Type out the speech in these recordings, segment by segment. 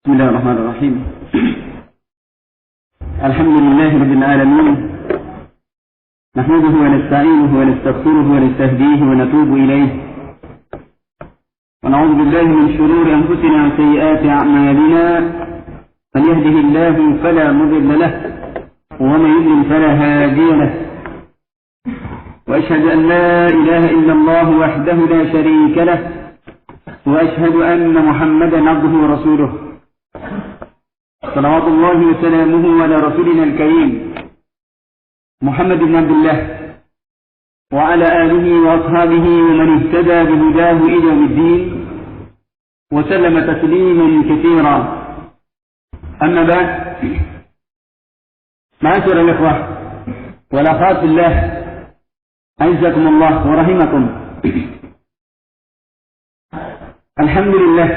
بسم الله الرحمن الرحيم. الحمد لله رب العالمين، نحمده ونستعينه ونستغفره ونستهديه ونتوب إليه، ونعوذ بالله من شرور أنفسنا وسيئات أعمالنا، من يهده الله فلا مضل له ومن يضلل فلا هادي له، وأشهد أن لا إله إلا الله وحده لا شريك له، وأشهد أن محمدا عبده ورسوله، صلوات الله وسلامه على رسولنا الكريم محمد بن عبد الله وعلى آله وأصحابه ومن اهتدى بهداه إلى يوم الدين وسلم تسليما كثيرا. أما بعد، معاشر الإخوة والأخوات في الله، أعزكم الله ورحمكم. Alhamdulillah,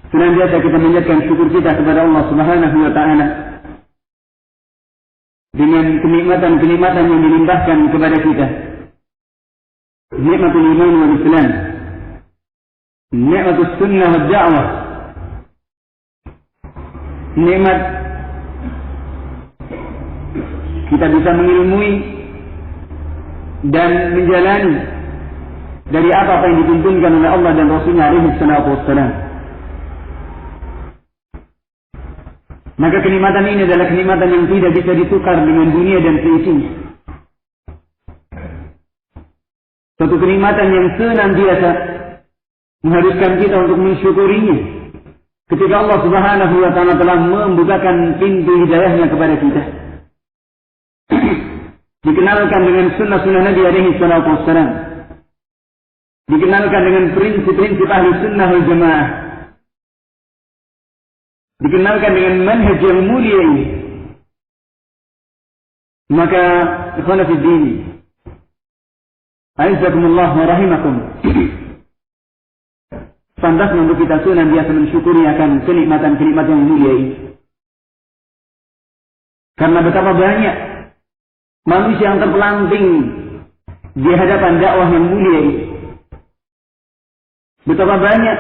senantiasa kita menjadikan syukur kita kepada Allah Subhanahu wa Ta'ala dengan kenikmatan-kenikmatan yang dilimpahkan kepada kita. Nikmatul iman wal Islam, nikmatul sunnah wal da'wah, nikmat kita bisa mengilmui dan menjalani dari apa yang dituntunkan oleh Allah dan Rasulnya alaihi salatu wassalam. Maka kenikmatan ini adalah kenikmatan yang tidak bisa ditukar dengan dunia dan seisinya. Suatu kenikmatan yang senantiasa mengharuskan kita untuk mensyukurinya ketika Allah Subhanahu wa Ta'ala telah membukakan pintu hidayahnya kepada kita. Dikenalkan dengan sunnah-sunnah Nabi alaihi salatu wassalam, dikenalkan dengan prinsip-prinsip ahli sunnah wal jamaah, dikenalkan dengan manhaj yang mulia ini. Maka ikhwan fi din, a'izzakumullah wa rahimakum, pantasnya untuk kita senantiasa mensyukuri akan kenikmatan-kenikmatan yang mulia ini. Karena betapa banyak manusia yang terpelanting di hadapan dakwah yang mulia ini. Betapa banyak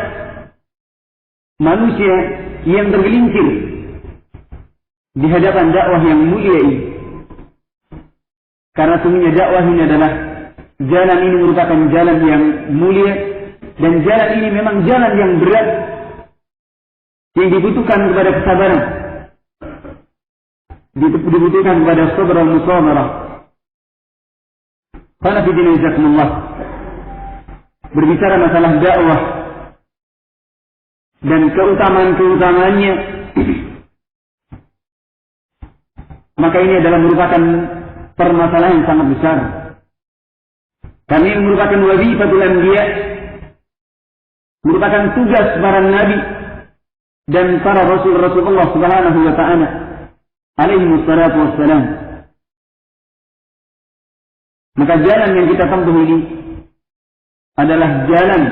manusia yang tergelincir di hadapan dakwah yang mulia ini. Karena sungguhnya dakwah ini adalah jalan ini merupakan jalan yang mulia, dan jalan ini memang jalan yang berat yang dibutuhkan kepada kesabaran, dibutuhkan kepada sabar dan musabarah. Qala fi din jazakumullah, berbicara masalah dakwah dan keutamaan-keutamaannya, maka ini adalah merupakan permasalahan yang sangat besar. Karena ini merupakan wazifatul anbiya, merupakan tugas para nabi dan para rasul-rasul Allah Subhanahu wa Ta'ala alaihi wassalatu wassalam. Maka jalan yang kita tempuh ini adalah jalan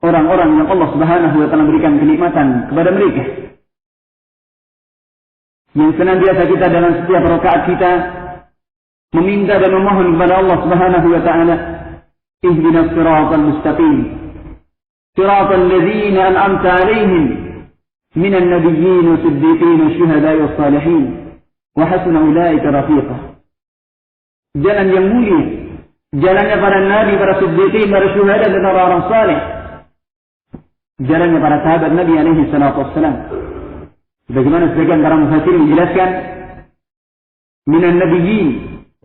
orang-orang yang Allah Subhanahu wa Ta'ala berikan kenikmatan kepada mereka, yang senantiasa kita dalam setiap rakaat kita meminta dan memohon kepada Allah Subhanahu wa Ta'ala, ihdinas siratal mustaqim, siratal ladzina an'amta 'alaihim minan nabiyyin was-siddiqin wasyuhada'i was-salihin wa hasuna ulaika rafiqa. Jalan yang mulia, jalannya para nabi, para siddiqin, para syuhada dan orang-orang saleh, jalannya para sahabat Nabi alaihi salatu wassalam. Bagaimana sebagian para mufassir menjelaskan, minan nabiyyin,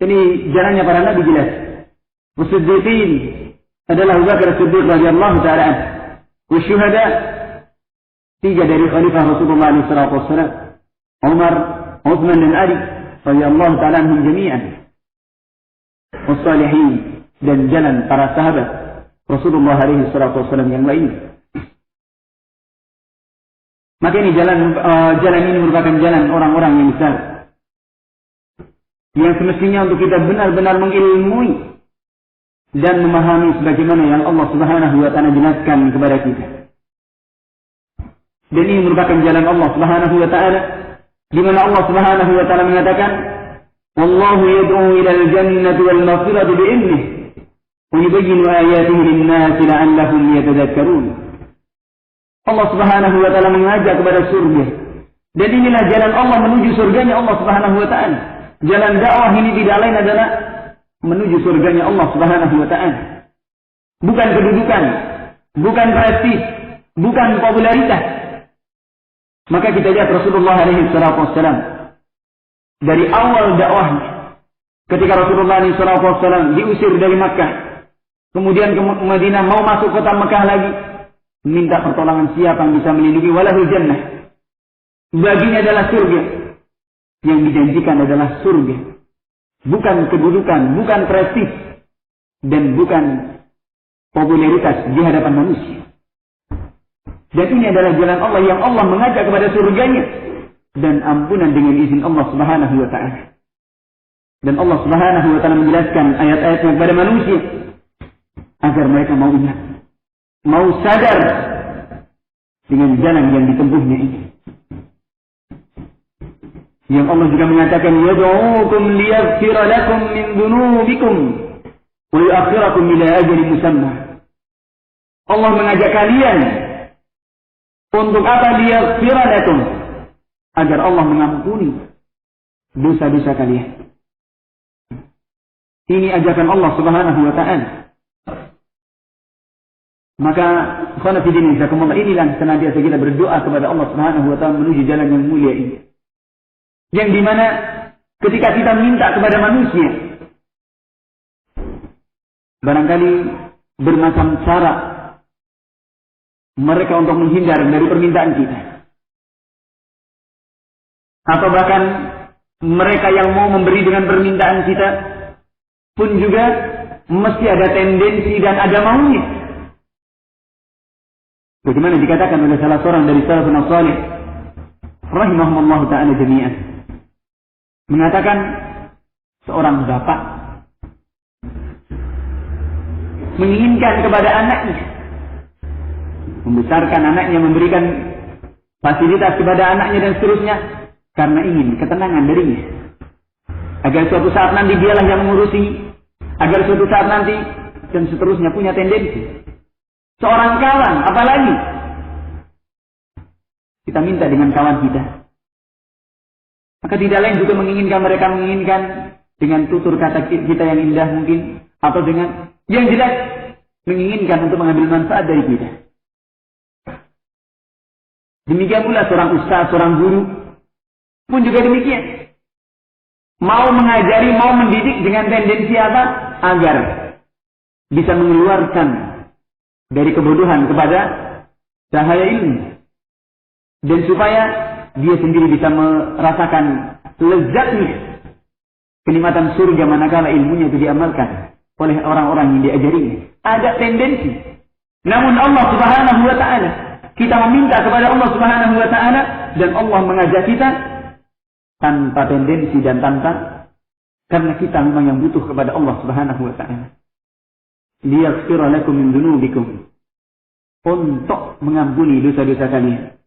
ini jalannya para nabi jelas. Wasiddiqin adalah Abu Bakar As-Siddiq radhiyallahu ta'ala anhu. Wasyuhada, tiga dari khalifah Rasulullah alaihi salatu wassalam, Umar, Uthman dan Ali radhiyallahu ta'ala anhum jami'an. Wassalihin, dan jalan para sahabat Rasulullah alaihi salatu wassalam yang lain. Maka ini jalan ini merupakan jalan orang-orang yang besar, yang semestinya untuk kita benar-benar mengilmui dan memahami sebagaimana yang Allah Subhanahu wa Ta'ala jelaskan kepada kita. Dan ini merupakan jalan Allah Subhanahu wa Ta'ala, di mana Allah Subhanahu wa Ta'ala mengatakan, wallahu yad'u ila al-jannati wal maghfirati bi'ilmihi وَيُبَيِّنُ آيَاتِهِ لِلنَّاسِ لَعَلَّهُمْ يَتَذَكَّرُونَ. Allah Subhanahu wa taala mengajak kepada surga. Dan inilah jalan Allah menuju surganya Allah Subhanahu wa taala. Jalan dakwah ini tidak lain adalah menuju surganya Allah Subhanahu wa taala. Bukan kedudukan, bukan prestis, bukan popularitas. Maka kita lihat Rasulullah alaihi wasallam dari awal dakwahnya, ketika Rasulullah alaihi wasallam diusir dari Makkah, kemudian ke Madinah, mau masuk kota Makkah lagi, minta pertolongan siapa yang bisa melindungi, walahul jannah. Baginya adalah surga. Yang dijanjikan adalah surga. Bukan kedudukan, bukan prestis, dan bukan popularitas di hadapan manusia. Dan ini adalah jalan Allah yang Allah mengajak kepada surganya dan ampunan dengan izin Allah Subhanahu wa taala. Dan Allah Subhanahu wa taala menjelaskan ayat-ayatnya kepada manusia agar mereka mau ingat, mau sadar dengan jalan yang ditempuhnya ini. Yang Allah juga mengatakan, yad'uukum liyaghfira lakum min dhunubikum wa yu'akhkhirakum ila ajalin musamma. Allah mengajak kalian untuk apa? Liyaghfira lakum, agar Allah mengampuni dosa-dosa kalian. Ini ajakan Allah Subhanahu wa taala. Maka khana fi dinin zakumullah, inilah senantiasa kita berdoa kepada Allah Subhanahu wa taala menuju jalan yang mulia ini. Yang dimana ketika kita minta kepada manusia, barangkali bermacam cara mereka untuk menghindar dari permintaan kita. Atau bahkan mereka yang mau memberi dengan permintaan kita pun juga mesti ada tendensi dan ada maunya. Bagaimana dikatakan oleh salah seorang dari salafun salih rahimahumullah ta'ala jami'an, mengatakan seorang bapak menginginkan kepada anaknya, membesarkan anaknya, memberikan fasilitas kepada anaknya dan seterusnya, karena ingin ketenangan darinya, agar suatu saat nanti dialah yang mengurusi, agar suatu saat nanti dan seterusnya, punya tendensi. Seorang kawan, apalagi kita minta dengan kawan kita, maka tidak lain juga mereka menginginkan dengan tutur kata kita yang indah mungkin, atau dengan yang jelas menginginkan untuk mengambil manfaat dari kita. Demikian pula seorang ustaz, seorang guru pun juga demikian. Mau mengajari, mau mendidik dengan tendensi apa? Agar bisa mengeluarkan dari kebodohan kepada cahaya ilmu. Dan supaya dia sendiri bisa merasakan lezatnya kenikmatan surga manakala ilmunya itu diamalkan oleh orang-orang yang diajarinya. Ada tendensi. Namun Allah Subhanahu wa ta'ala, kita meminta kepada Allah Subhanahu wa ta'ala, dan Allah mengajak kita tanpa tendensi dan tanpa, karena kita memang yang butuh kepada Allah Subhanahu wa ta'ala. Liyaghfira lakum min dhunubikum, untuk mengampuni dosa-dosa kalian.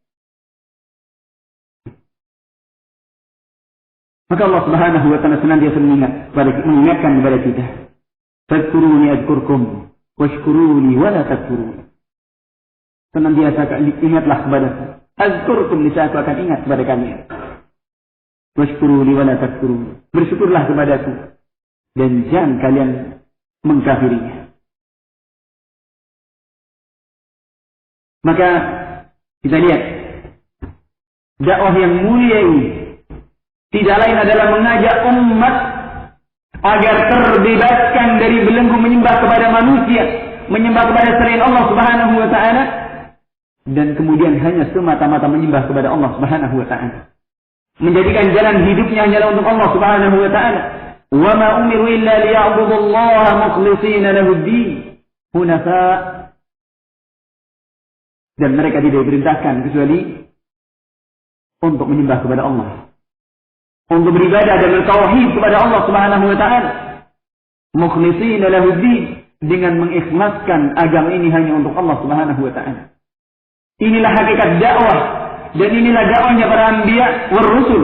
Maka Allah Subhanahu wa ta'ala senantiasa mengingatkan kepada kita, fadhkuruni adhkurkum washkuruni wala takfurun. Senantiasa ingatlah kepadaku, azkurkum, niscaya aku akan ingat kepada kalian. Washkuruni wala takfurun, bersyukurlah kepadaku dan jangan kalian mengkafirinya. Maka kita lihat dakwah yang mulia ini tidak lain adalah mengajak umat agar terbebaskan dari belenggu menyembah kepada manusia, menyembah kepada selain Allah Subhanahu wa ta'ala, dan kemudian hanya semata-mata menyembah kepada Allah Subhanahu wa ta'ala, menjadikan jalan hidupnya hanyalah untuk Allah Subhanahu wa ta'ala. Wa ma umiru illa liya'budullaha mukhlishina lahud-din hunafa. Dan mereka tidak diperintahkan kecuali untuk menyembah kepada Allah, untuk beribadah dan bertauhid kepada Allah Subhanahu wa ta'ala, mukhlishina lahud-din, dengan mengikhlaskan agama ini hanya untuk Allah Subhanahu wa ta'ala. Inilah hakikat dakwah, dan inilah dakwahnya para anbiya war rusul,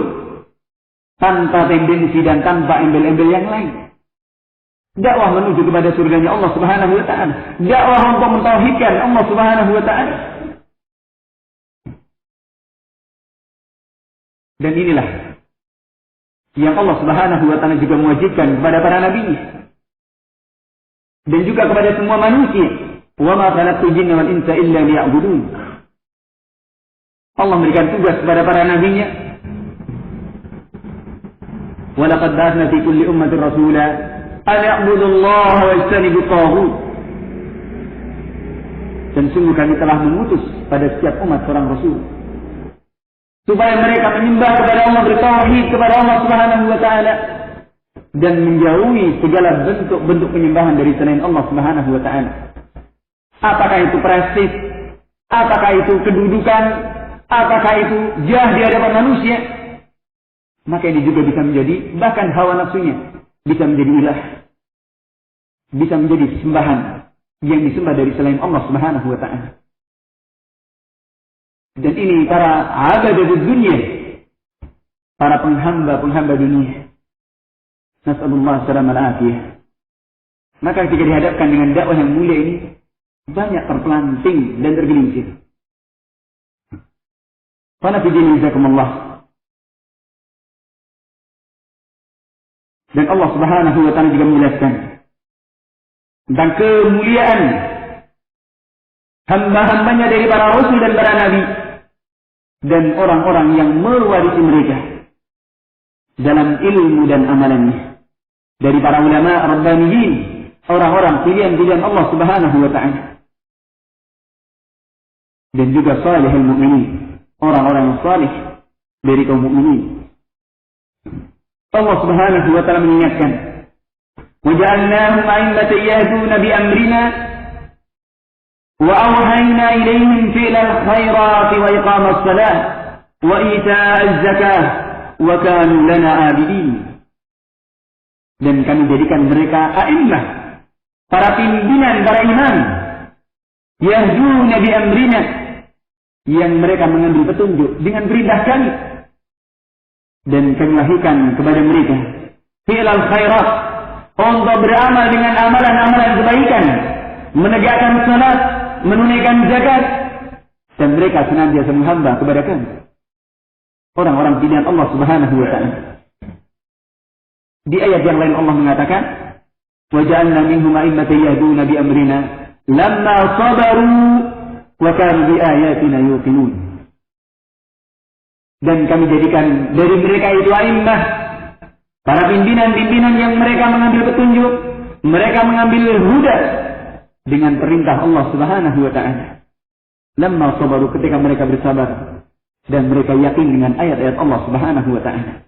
tanpa tendensi dan tanpa embel-embel yang lain. Dakwah menuju kepada surganya Allah Subhanahu wa taala. Dakwah untuk mentauhidkan Allah Subhanahu wa taala. Dan inilah yang Allah Subhanahu wa taala juga mewajibkan kepada para nabi dan juga kepada semua manusia. Wa ma khalaqtul jinna wal insa illa liya'budun. Allah memberikan tugas kepada para nabinya. Wa laqad ba'athna fi kulli ummatin rasula an ya'budu Allah wa yajtanibu at-taghut. Dan sungguh kami telah mengutus pada setiap umat seorang rasul supaya mereka menyembah kepada Allah, bertauhid kepada Allah Subhanahu wa taala dan menjauhi segala bentuk-bentuk penyembahan dari selain Allah Subhanahu wa taala. Apakah itu prestis, apakah itu kedudukan, apakah itu jah di hadapan manusia, maka ini juga bisa menjadi, bahkan hawa nafsunya bisa menjadi ilah, bisa menjadi sembahan yang disembah dari selain Allah Subhanahu wa taala. Dan ini para abadud dunia, para penghamba dunia. Nasallallahu salamal afiyah. Maka ketika dihadapkan dengan dakwah yang mulia ini, banyak terpelanting dan tergelincir. Fana fi dinizakumullah. Dan Allah Subhanahu wa taala juga menjelaskan tentang kemuliaan hamba-hambanya dari para rasul dan para nabi dan orang-orang yang mewarisi mereka dalam ilmu dan amalannya dari para ulama rabbaniyin, orang-orang pilihan-pilihan Allah Subhanahu wa taala, dan juga salihul mu'minin, orang-orang yang salih dari kaum mukminin. Allah Subhanahu wa taala mengingatkan, "Wa ja'alnahum a'immatan yahduna bi amrina وأوحينا إليهم فعل الخيرات وإقام الصلاة وإيتاء الزكاة وكانوا لنا عابدين." Dan kami jadikan mereka a'immah, para pimpinan, para imam, yahduna bi amrina, yang mereka mengambil petunjuk dengan perintah kami, dan kami wahyukan kepada mereka fi'lal khairat, untuk beramal dengan amalan-amalan kebaikan, menegakkan salat, menunaikan zakat, dan mereka senantiasa menghamba kepada kami. Orang-orang pilihan Allah Subhanahu wa taala. Di ayat yang lain Allah mengatakan, "Wa ja'alna minhum a'immatan yahduna bi amrina lamma sabaru wa kanu bi ayatina yuqinun." Dan kami jadikan dari mereka itu a'immah, para pimpinan-pimpinan yang mereka mengambil petunjuk, mereka mengambil huda dengan perintah Allah Subhanahu wa taala. Lamma sabaru, ketika mereka bersabar dan mereka yakin dengan ayat-ayat Allah Subhanahu wa taala.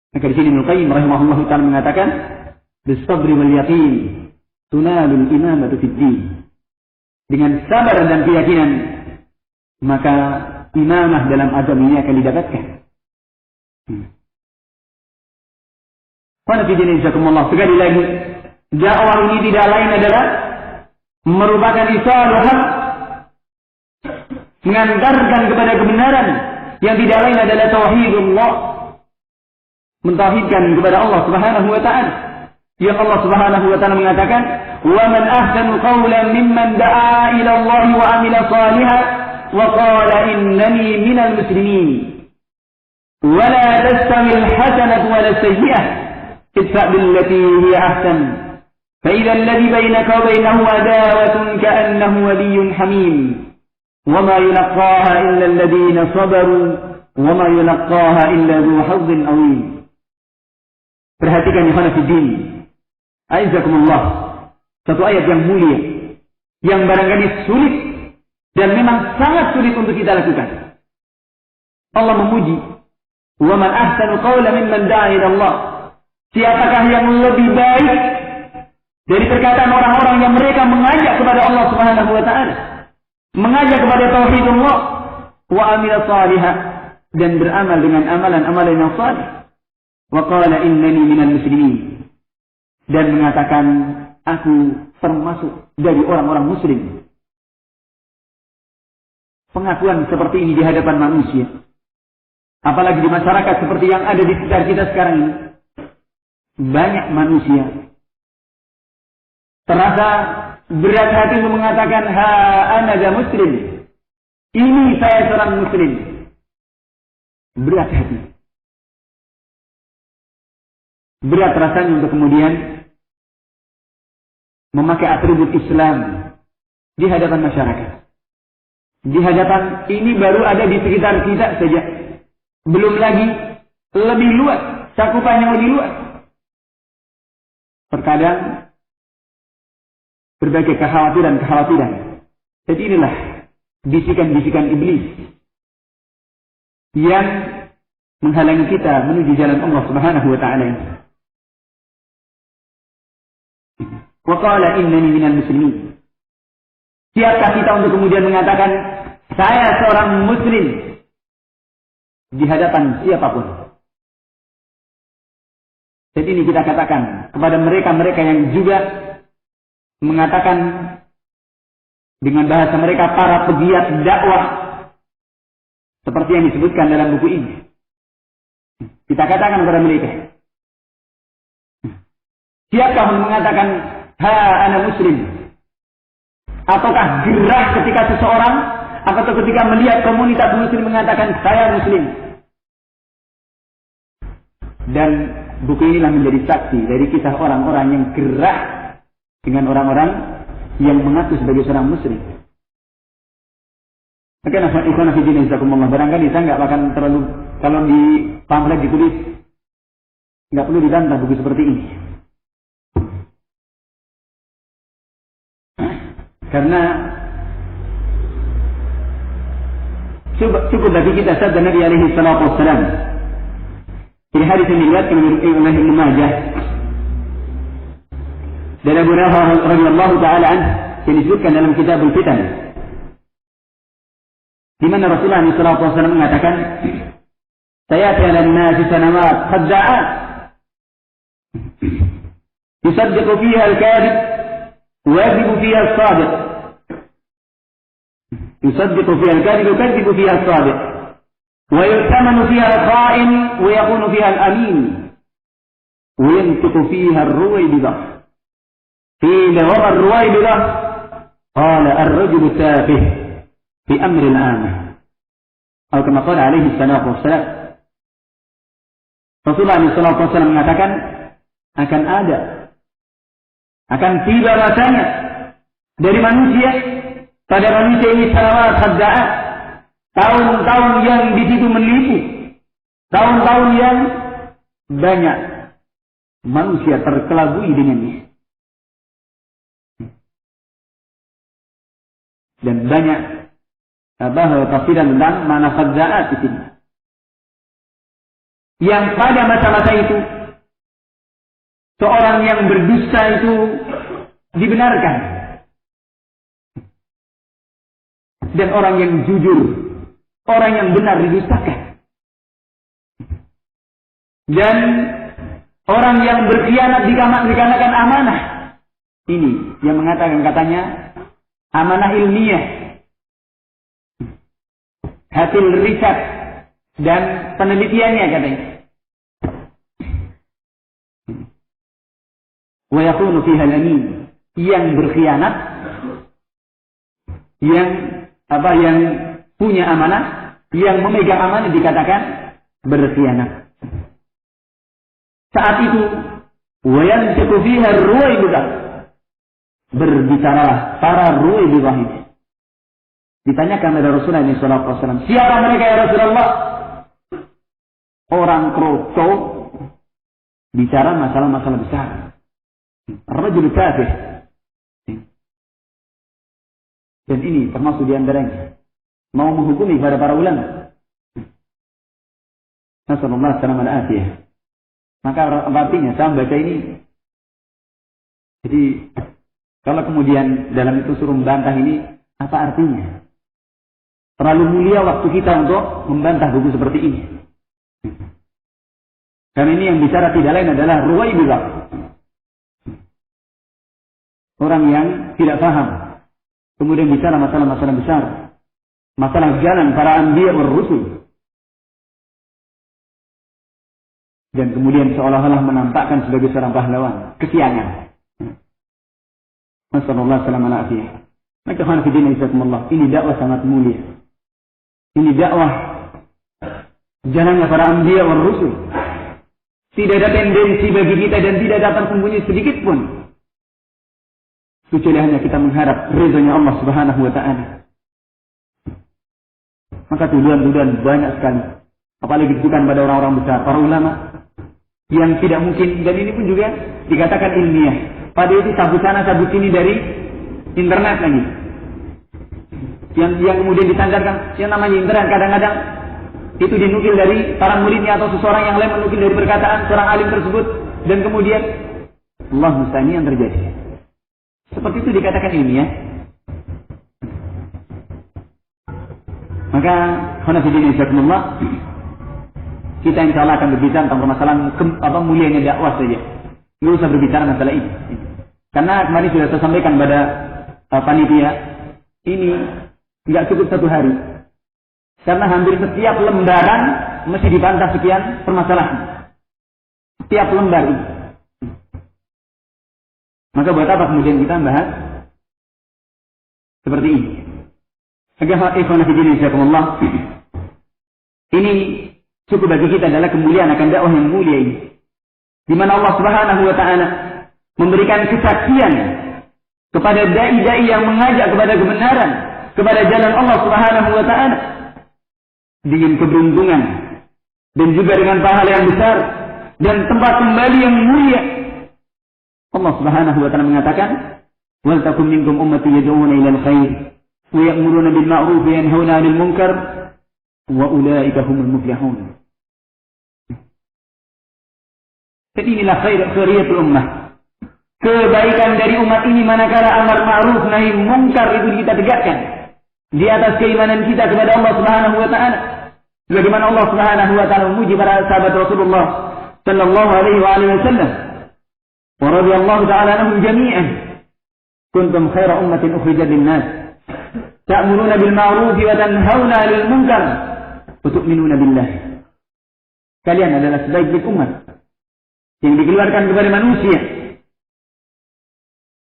Maka di sini Ibnu Qayyim rahimahullahu taala mengatakan, "Bis-sabri wal yaqin tunalul imamatu fid din." Dengan sabar dan keyakinan, maka imamah dalam agama ini akan didapatkan. Qana fi dinizakumullah. Sekali lagi, dakwah ini tidak lain adalah merupakan risalah hak, mengantarkan kepada kebenaran yang tidak lain adalah tauhidullah, mentauhidkan kepada Allah Subhanahu wa taala. Yang Allah Subhanahu wa taala mengatakan, "Wa man ahsanu qawlan mimman da'a ila Allah wa 'amila shalihan wa qala innani minal muslimin. Wa la tastawi al-hasanatu wa la sayyi'ah. Idfa' billati hiya ahsan. فإذا الذي بينك وبينه عداوة كأنه ولي حميم وما يلقاها إلا الذين صبروا وما يلقاها إلا ذو حظ عظيم." Perhatikan ikhwan fillah, aizakumullah, satu ayat yang mulia yang barangkali sulit dan memang sangat sulit untuk kita lakukan. Allah memuji, "Wa man ahsanu qawlan mimman da'a ila Allah." Siapakah yang lebih baik dari perkataan orang-orang yang mereka mengajak kepada Allah Subhanahu wa taala, mengajak kepada tauhidullah, wa amila salihah, dan beramal dengan amalan-amalan yang salih. Wa qala innani minal muslimin, dan mengatakan aku termasuk dari orang-orang muslim. Pengakuan seperti ini di hadapan manusia, apalagi di masyarakat seperti yang ada di sekitar kita sekarang ini, banyak manusia terasa berat hati untuk mengatakan ha ana muslim. Ini saya seorang muslim. Berat hati. Berat rasanya untuk kemudian memakai atribut Islam di hadapan masyarakat. Di hadapan ini baru ada di sekitar kita saja. Belum lagi lebih luas, cakupan yang lebih luas. Terkadang berbagai kekhawatiran. Jadi inilah bisikan-bisikan iblis yang menghalangi kita menuju jalan Allah Subhanahu wa taala. Wa qala innani minal muslimin. Siapkah kita untuk kemudian mengatakan saya seorang muslim di hadapan siapapun? Jadi ini kita katakan kepada mereka-mereka yang juga mengatakan dengan bahasa mereka para pegiat dakwah seperti yang disebutkan dalam buku ini. Kita katakan kepada mereka, siapkah yang mengatakan ha ana muslim? Ataukah gerah ketika seseorang atau ketika melihat komunitas muslim mengatakan saya muslim? Dan buku inilah menjadi saksi dari kisah orang-orang yang gerah dengan orang-orang yang mengaku sebagai seorang muslim. Maka ikhwan fillah jazakumullah, barangkali saya nggak akan terlalu, kalau di pamflet ditulis nggak perlu dibantah buku seperti ini. Karena cukup bagi kita sabda Nabi alaihi salatu wassalam. Ini hadis yang diriwayatkan oleh Ibnu Majah dari Abu Hurairah radhiyallahu taala anhu yang disebutkan dalam kitab Al-Fitan, di mana Rasulullah sallallahu alaihi wasallam mengatakan, sayati 'alan nasi sanawat khadda'at yusaddiqu fiha al-kadhib wa yakdhibu fiha as-sadiq. يصدق فيها الكاذب ويكذب فيها الصادق ويؤتمن فيها الخائن ويكون فيها الأمين وينطق فيها الرويبضة. قيل وما الرويبضة؟ قال الرجل التافه في أمر العامة أو كما قال عليه الصلاة والسلام. Rasulullah SAW mengatakan akan tiba masanya dari manusia, pada manusia ini sanawat khadda'at, tahun-tahun yang di situ menipu, tahun-tahun yang banyak manusia terkelabui dengannya, dan banyak tafsiran tentang makna khadda'at di sini. Yang pada masa-masa itu seorang yang berdusta itu dibenarkan, dan orang yang jujur, orang yang benar didustakan. Dan orang yang berkhianat dikarenakan amanah. Ini yang mengatakan katanya amanah ilmiah, hasil riset dan penelitiannya katanya. Wa yakunu fiha al-amin, yang berkhianat, yang punya amanah, yang memegang amanah dikatakan berkhianat. Saat itu wayantiqu fiha ar-ruwaybidah, berbicaralah para ruwaybidah ini. Ditanyakan oleh Rasulullah SAW, siapa mereka ya Rasulullah? Orang kroco, bicara masalah-masalah besar. Ar-rajul kafir. Dan ini termasuk diantaranya mau menghukumi kepada para ulama. Nasallallahu alaihi wasallam. Maka artinya saya baca ini. Jadi kalau kemudian dalam itu suruh membantah ini, apa artinya? Terlalu mulia waktu kita untuk membantah buku seperti ini. Karena ini yang bicara tidak lain adalah ruwaybidah, orang yang tidak paham. Kemudian bicara masalah-masalah besar, masalah jalan para anbiya wal rusul. dan kemudian seolah-olah menampakkan sebagai seorang pahlawan. Kesiangan. Nasallallahu alaihi wasallam. Maka ini dakwah sangat mulia. Ini dakwah jalannya para anbiya wal rusul. Tidak ada tendensi bagi kita dan tidak ada tersembunyi sedikit pun. Kecuali hanya kita mengharap ridhonya Allah Subhanahu wa taala. Maka tuduhan-tuduhan banyak sekali. Apalagi ditujukan pada orang-orang besar, para ulama yang tidak mungkin, dan ini pun juga dikatakan ilmiah. Pada itu sabu sana sabu sini dari internet lagi. Yang kemudian disandarkan yang namanya internet kadang-kadang itu dinukil dari para muridnya atau seseorang yang lain menukil dari perkataan seorang alim tersebut, dan kemudian Allah musta'an yang terjadi. Seperti itu dikatakan ilmiah. Maka khonafidin insyaallah, kita insyaallah akan berbicara tentang permasalahan mulianya dakwah saja. Nggak usah berbicara masalah ini. Karena kemarin sudah saya sampaikan pada panitia, ini nggak cukup satu hari. Karena hampir setiap lembaran mesti dibantah sekian permasalahan. Setiap lembar ini. Maka buat apa kemudian kita bahas seperti ini? Ini cukup bagi kita adalah kemuliaan akan dakwah yang mulia ini. Di mana Allah Subhanahu wa taala memberikan kesaksian kepada dai-dai yang mengajak kepada kebenaran, kepada jalan Allah Subhanahu wa taala dengan keberuntungan dan juga dengan pahala yang besar dan tempat kembali yang mulia. Allah Subhanahu wa taala mengatakan, "Wal takum minkum ummatun yad'una ilal khair wa ya'muruna bil ma'ruf wa yanhauna 'anil munkar wa ulaika humul muflihun." Jadi inilah khairiyatul ummah. Kebaikan dari umat ini manakala amar ma'ruf nahi munkar itu kita tegakkan di atas keimanan kita kepada Allah Subhanahu wa taala. Bagaimana Allah Subhanahu wa taala memuji para sahabat Rasulullah sallallahu alaihi wasallam. Wa radhiyallahu ta'ala anhum jami'an. Kuntum khaira ummatin ukhrijat lin-nas. Ta'muruna bil ma'ruf wa tanhauna 'anil munkar wa tu'minuna billah. Kalian adalah sebaik-baik umat yang dikeluarkan kepada manusia.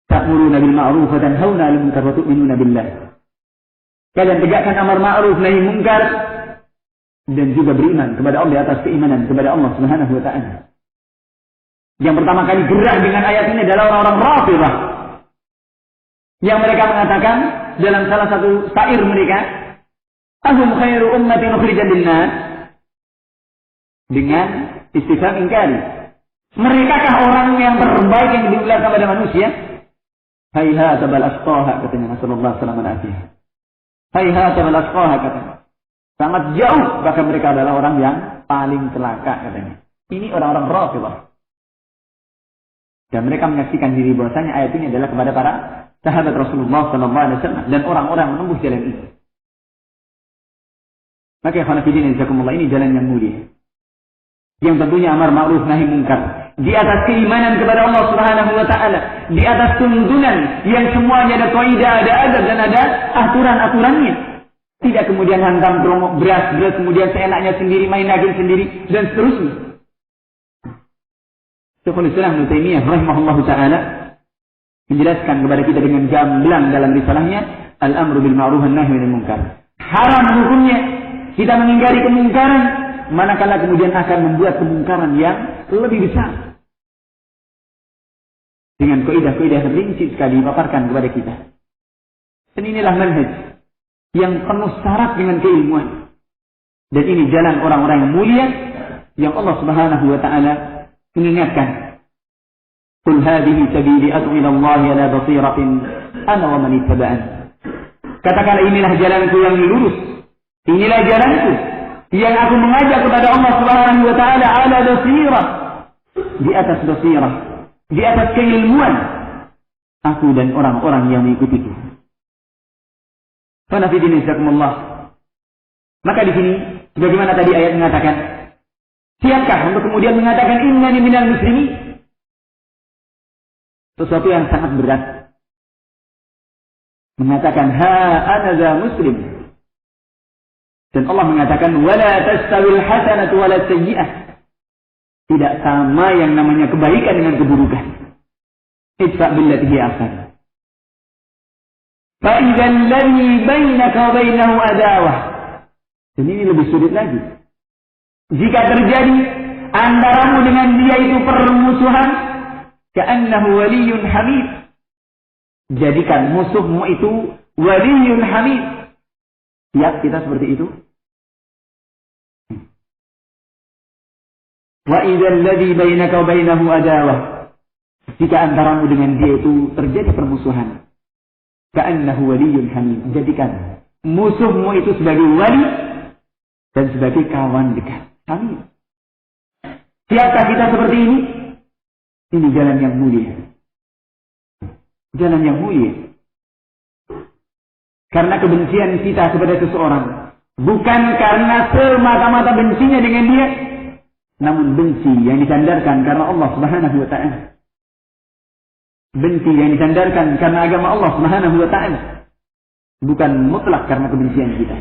Ta'muruna bil ma'ruf wa tanhauna 'anil munkar wa tu'minuna billah. Kalian tegakkan amar ma'ruf nahi munkar dan juga beriman kepada Allah di atas keimanan kepada Allah Subhanahu wa taala. Yang pertama kali gerak dengan ayat ini adalah orang-orang Rafidhah. Yang mereka mengatakan dalam salah satu syair mereka, "Ahum khairu ummatin ukhrijat lin-nas." Dengan istifham ingkari. Merekakah orang yang terbaik yang dikeluarkan kepada manusia? Hayhata bal asqaha, katanya Rasulullah sallallahu alaihi wasallam. Hayhata bal asqaha, katanya. Sangat jauh, bahkan mereka adalah orang yang paling celaka, katanya. Ini orang-orang Rafidhah. Dan mereka menyaksikan diri bahwasanya ayat ini adalah kepada para sahabat Rasulullah sallallahu alaihi wasallam dan orang-orang menempuh jalan ini. Maka khonafidin jazakumullah, ini jalan yang mulia. Yang tentunya amar ma'ruf nahi munkar di atas keimanan kepada Allah Subhanahu wa taala, di atas tuntunan yang semuanya ada kaidah, ada adab dan ada aturan-aturannya. Tidak kemudian hantam beras kemudian seenaknya sendiri, main daging sendiri dan seterusnya. Syekhul Islam Ibnu Taimiyah rahimahullahu taala menjelaskan kepada kita dengan gamblang dalam risalahnya Al-Amru bil Ma'ruf wan Nahyi 'anil Munkar. Haram hukumnya kita mengingkari kemungkaran manakala kemudian akan membuat kemungkaran yang lebih besar. Dengan kaidah-kaidah rinci sekali dipaparkan kepada kita. Dan inilah manhaj yang penuh syarat dengan keilmuan. Dan ini jalan orang-orang yang mulia yang Allah Subhanahu wa taala mengingatkan. Qul hadhihi sabili ad'u ila Allah ala basiratin ana wa man ittaba'ani. Katakanlah inilah jalanku yang lurus. Inilah jalanku yang aku mengajak kepada Allah Subhanahu wa taala ala basirah. Di atas basirah, di atas keilmuan. Aku dan orang-orang yang mengikutiku. Fanafidin jazakumullah. Maka di sini sebagaimana tadi ayat mengatakan, siapkah untuk kemudian mengatakan innani minal muslimin? Sesuatu yang sangat berat. Mengatakan ha ana za muslim. Dan Allah mengatakan wala tastawil hasanatu wala sayyi'ah. Tidak sama yang namanya kebaikan dengan keburukan. Idfa' billati hiya ahsan. Fa idza alladhi bainaka wa bainahu adawah. Dan ini lebih sulit lagi. Jika terjadi antaramu dengan dia itu permusuhan, ka'annahu waliyyun hamid. Jadikan musuhmu itu waliyyun hamid. Siap kita seperti itu? Wa idzal ladzi bainaka wa bainahu adawah. Jika antaramu dengan dia itu terjadi permusuhan, ka'annahu waliyyun hamid. Jadikan musuhmu itu sebagai wali dan sebagai kawan dekat. Hamid. Siapkah kita seperti ini? Ini jalan yang mulia. Jalan yang mulia. Karena kebencian kita kepada seseorang bukan karena semata-mata bencinya dengan dia, namun benci yang disandarkan karena Allah Subhanahu wa taala. Benci yang disandarkan karena agama Allah Subhanahu wa taala. Bukan mutlak karena kebencian kita.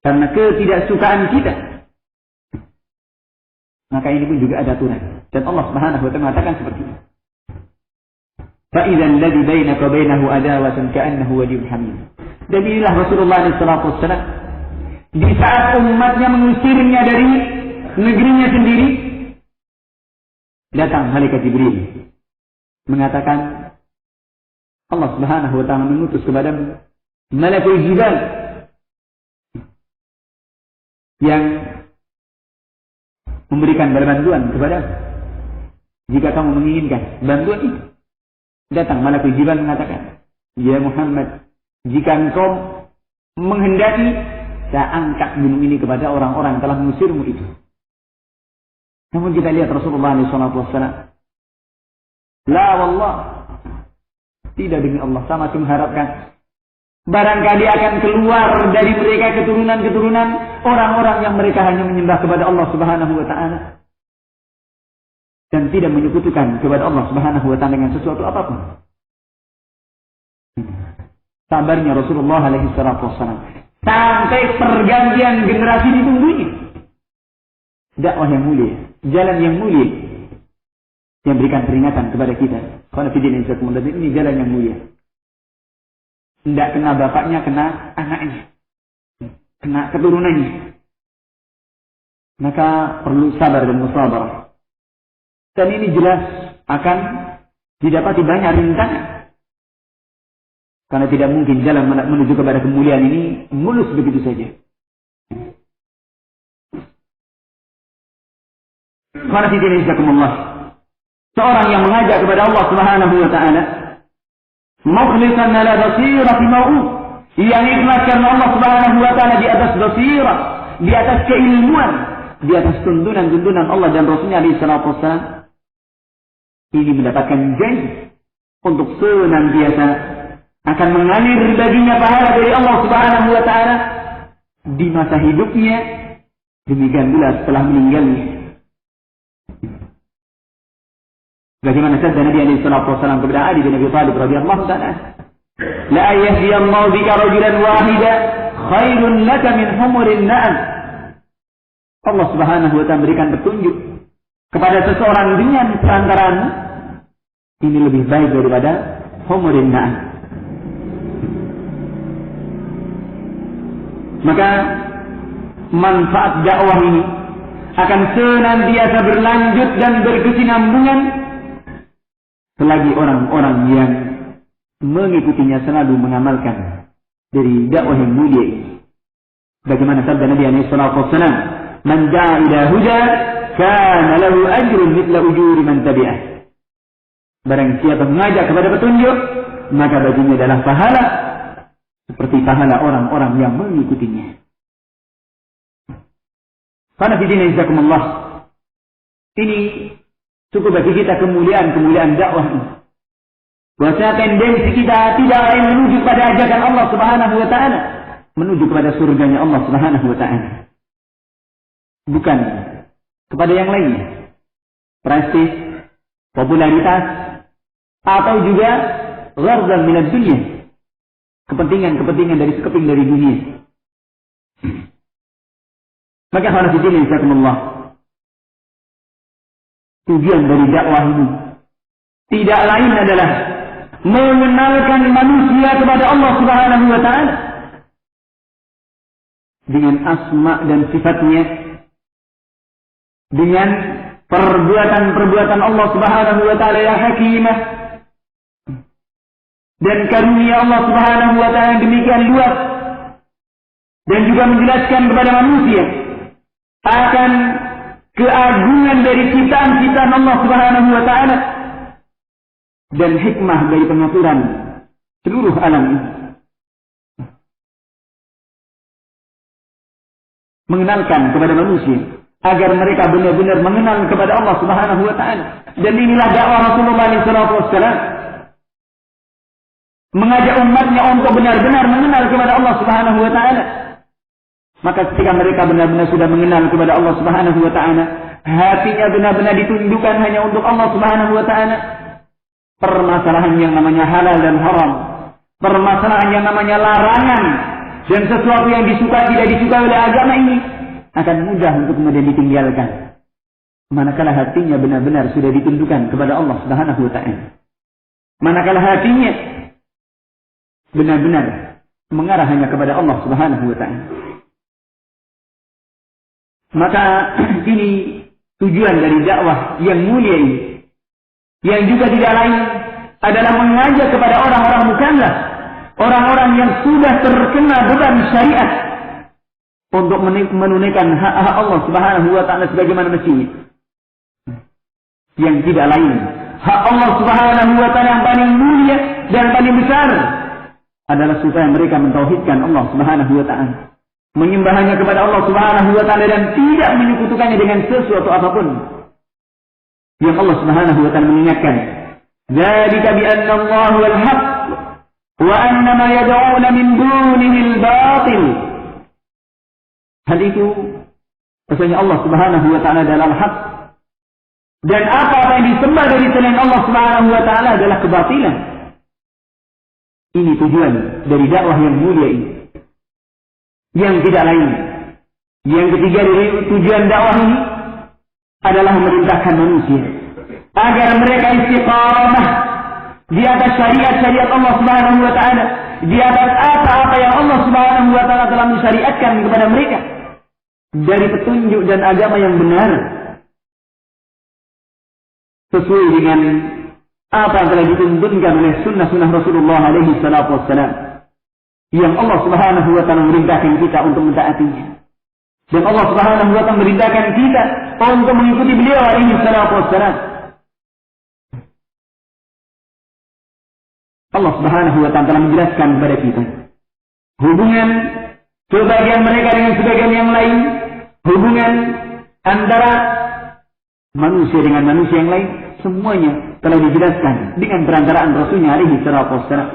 Karena ketidaksukaan kita. Maka ini pun juga ada aturan. Dan Allah Subhanahu wa taala mengatakan seperti ini. Fa idzal ladzi bainaka wa bainahu adawatun ka'annahu waliyyun hamim. Dan inilah Rasulullah sallallahu alaihi wasallam di saat umatnya mengusirnya dari negerinya sendiri, datang malaikat Jibril mengatakan Allah Subhanahu wa taala mengutus kepada malaikat Jibril yang memberikan bantuan kepada jika kamu menginginkan bantuan itu. Datang malaikat Jibril mengatakan, ya Muhammad, jika engkau menghendaki, saya angkat gunung ini kepada orang-orang yang telah mengusirmu itu. Namun kita lihat Rasulullah SAW, la wallah, tidak demi Allah, sama seperti mengharapkan barangkali akan keluar dari mereka keturunan-keturunan orang-orang yang mereka hanya menyembah kepada Allah Subhanahu wa taala dan tidak menyekutukan kepada Allah Subhanahu wa taala dengan sesuatu apapun. Sabarnya Rasulullah alaihi wasallam sampai pergantian generasi ditunggunya. Dakwah yang mulia, jalan yang mulia yang berikan peringatan kepada kita. Karena ini jalan yang mulia. Tidak kena bapaknya, kena anaknya, kena keturunannya. Maka perlu sabar dan musabarah. Dan ini jelas akan didapati banyak rintangan. Karena tidak mungkin jalan menuju kepada kemuliaan ini mulus begitu saja. Karena tidak seorang yang mengajak kepada Allah Subhanahu wa taala mukhlishan ala basirati mau'ud, yang ikhlas karena Allah Subhanahu wa taala di atas basirah, di atas keilmuan, di atas tuntunan-tuntunan Allah dan Rasulnya alaihi salatu wassalam, ini mendapatkan janji untuk senantiasa akan mengalir baginya pahala dari Allah Subhanahu wa taala di masa hidupnya, demikian pula setelah meninggalnya. Bagaimana sabda Nabi alaihi salatu wasallam kepada Ali bin Abi Thalib radhiyallahu ta'ala, la yahdiyallahu bika rajulan wahida khairun laka min humurin na'am. Allah Subhanahu wa ta'ala berikan petunjuk kepada seseorang dengan perantaraan ini lebih baik daripada humurin na'am. Maka manfaat dakwah ini akan senantiasa berlanjut dan berkesinambungan selagi orang-orang yang mengikutinya selalu mengamalkan dari dakwah yang mulia ini. Bagaimana sabda Nabi alaihi salatu wasallam, "Man da'a ila huda kana lahu ajrun mithla ujuri man tabi'ah." Barang siapa mengajak kepada petunjuk, maka baginya adalah pahala seperti pahala orang-orang yang mengikutinya. Karena di sini jazakumullah, ini cukup bagi kita kemuliaan dakwah ini. Bahwasanya tendensi kita tidak lain menuju kepada ajakan Allah Subhanahu wa taala, menuju kepada surganya Allah Subhanahu wa taala. Bukan kepada yang lainnya. Prestis, popularitas, atau juga gharzan minad dunya. Kepentingan dari sekeping dari dunia. Maka harus dipilih jazakumullah. Tujuan dari dakwah ini tidak lain adalah mengenalkan manusia kepada Allah Subhanahu wa ta'ala dengan asma dan sifatnya, dengan perbuatan-perbuatan Allah Subhanahu wa ta'ala yang hakimah, dan karunia Allah Subhanahu wa ta'ala yang demikian luas, dan juga menjelaskan kepada manusia akan keagungan dari ciptaan-ciptaan Allah Subhanahu wa ta'ala dan hikmah dari pengaturan seluruh alam ini. Mengenalkan kepada manusia agar mereka benar-benar mengenal kepada Allah Subhanahu wa ta'ala. Dan inilah dakwah Rasulullah SAW, mengajak umatnya untuk benar-benar mengenal kepada Allah Subhanahu wa ta'ala. Maka ketika mereka benar-benar sudah mengenal kepada Allah Subhanahu wa ta'ala, hatinya benar-benar ditundukkan hanya untuk Allah Subhanahu wa ta'ala, permasalahan yang namanya halal dan haram, permasalahan yang namanya larangan, dan sesuatu yang disuka tidak disuka oleh agama ini akan mudah untuk kemudian ditinggalkan. Manakala hatinya benar-benar sudah ditundukkan kepada Allah Subhanahu wa ta'ala. Manakala hatinya benar-benar mengarah hanya kepada Allah Subhanahu wa ta'ala. Maka ini tujuan dari dakwah yang mulia ini, yang juga tidak lain adalah mengajak kepada orang-orang mukallaf, orang-orang yang sudah terkena beban syariat untuk menunaikan hak-hak Allah Subhanahu wa ta'ala sebagaimana mestinya. Yang tidak lain, hak Allah Subhanahu wa ta'ala yang paling mulia dan paling besar adalah supaya mereka mentauhidkan Allah Subhanahu wa ta'ala, menyembahnya kepada Allah Subhanahu wa ta'ala dan tidak menyekutukannya dengan sesuatu apapun. Yang Allah Subhanahu wa ta'ala mengingatkan, "Dzalika bi anna Allah wal haqq wa anna ma yad'una min dunihi al-batil." Hal itu maksudnya Allah Subhanahu wa ta'ala adalah hak, dan apa yang disembah dari selain Allah Subhanahu wa ta'ala adalah kebatilan. Ini tujuan dari dakwah yang mulia ini, yang tidak lain. Yang ketiga dari tujuan dakwah ini adalah memerintahkan manusia agar mereka istiqamah di atas syariat-syariat Allah Subhanahu wa ta'ala, di atas apa-apa yang Allah Subhanahu wa ta'ala telah mensyariatkan kepada mereka dari petunjuk dan agama yang benar, sesuai dengan apa yang telah dituntunkan oleh sunnah-sunnah Rasulullah alaihi salatu wassalam, yang Allah Subhanahu wa ta'ala merintahkan kita untuk mentaatinya, dan Allah Subhanahu wa ta'ala merintahkan kita untuk mengikuti beliau alaihi salatu wassalam. Allah Subhanahu wa ta'ala telah menjelaskan kepada kita hubungan sebagian mereka dengan sebagian yang lain, hubungan antara manusia dengan manusia yang lain, semuanya telah dijelaskan dengan perantaraan Rasulnya alaihi salatu wassalam.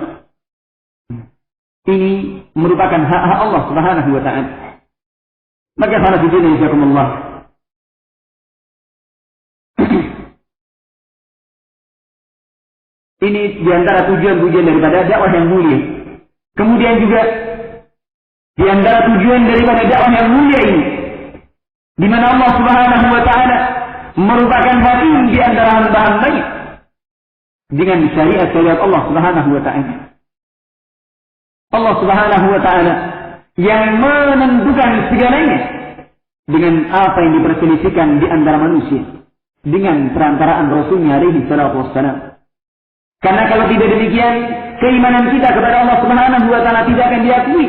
Ini merupakan hak-hak Allah Subhanahu wa ta'ala. Maka para hadirin jazakumullah, ini diantara tujuan-tujuan daripada dakwah yang mulia. Kemudian juga diantara tujuan daripada dakwah yang mulia ini, di mana Allah Subhanahu wa ta'ala merupakan hakim di antara hamba-hambanya dengan syariat-syariat Allah Subhanahu wa ta'ala. Allah Subhanahu wa ta'ala yang menentukan segalanya dengan apa yang diperselisihkan di antara manusia dengan perantaraan Rasulnya alaihi salatu wassalam. Karena kalau tidak demikian, keimanan kita kepada Allah Subhanahu wa ta'ala tidak akan diakui.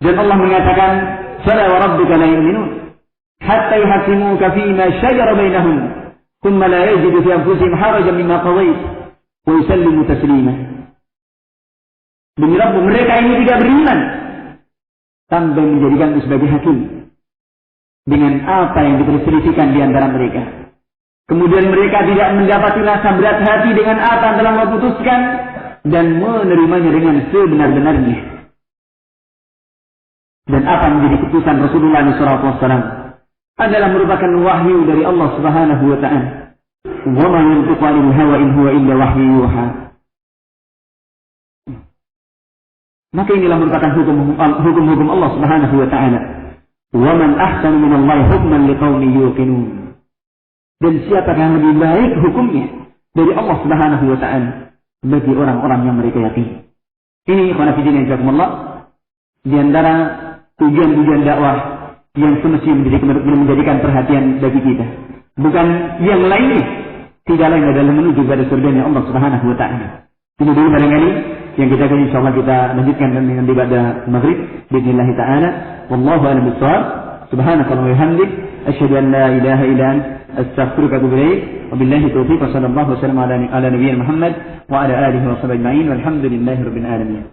Dan Allah mengatakan, "Fala wa rabbika la yu'minun hatta yuhaqqimuka fima shajara bainahum, thumma la yajidu fi anfusihim harajan mimma qadait wa yusallimu taslima." Demi Rabb, mereka ini tidak beriman tanpa menjadikanmu sebagai hakim dengan apa yang diperselisihkan di antara mereka. Kemudian mereka tidak mendapati rasa berat hati dengan apa yang telah Allah putuskan dan menerimanya dengan sebenar-benarnya. Dan apa yang menjadi keputusan Rasulullah SAW adalah merupakan wahyu dari Allah Subhanahu wa ta'ala. Wa ma yantiqu 'anil hawa in huwa illa wahyu yuha. Maka inilah merupakan hukum-hukum Allah Subhanahu wa ta'ala. Wa man ahsanu minallahi hukman liqaumin yuqinun. Dan siapakah yang lebih baik hukumnya dari Allah Subhanahu wa taala bagi orang-orang yang mereka yakini. Ini khonafidin yang jazakumullah di antara tujuan-tujuan dakwah yang semestinya menjadikan perhatian bagi kita. Bukan yang lainnya. Tidak lain adalah menuju pada surganya Allah Subhanahu wa taala. Ini dulu barangkali yang kita akan insyaallah kita lanjutkan dengan ibadah maghrib باذنillah taala. Wallahu a'lam bissawab. Subhanakallahumma wa bihamdik asyhadu an la ilaha illa anta astaghfiruka wa atubu ilaik. Wabillahi taufiq wa sallallahu wasallam ala nabiyyina Muhammad wa ala alihi wa sahbihi ajma'in walhamdulillahi rabbil alamin.